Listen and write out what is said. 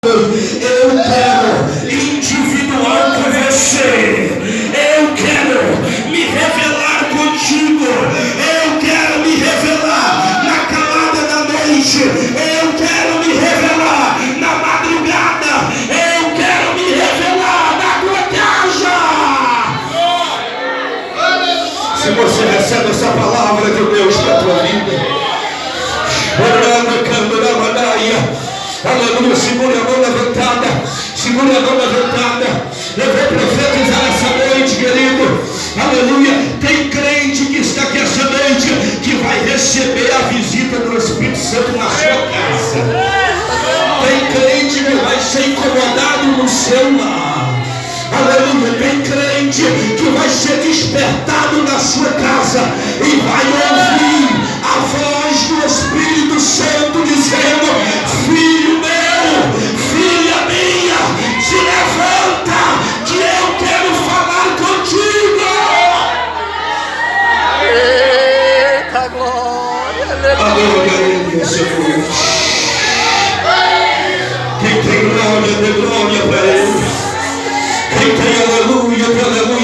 Eu quero individual com você. Eu quero me revelar contigo. Eu quero me revelar na calada da noite. Eu quero me revelar na madrugada. Eu quero me revelar na tua casa. Se você recebe essa palavra de Deus para a tua vida, aleluia, segure a mão levantada, segure a mão levantada. Eu vou profetizar essa noite, querido, aleluia. Tem crente que está aqui essa noite que vai receber a visita do Espírito Santo na sua casa. Tem crente que vai ser incomodado no seu lar, aleluia. Tem crente que vai ser despertado na sua casa e vai ouvir a voz do Espírito Santo dizendo: filho meu, filha minha, se levanta, que eu quero falar contigo. Eita glória, aleluia, Senhor. Quem tem glória, dê glória para Ele. Quem tem aleluia, dê aleluia.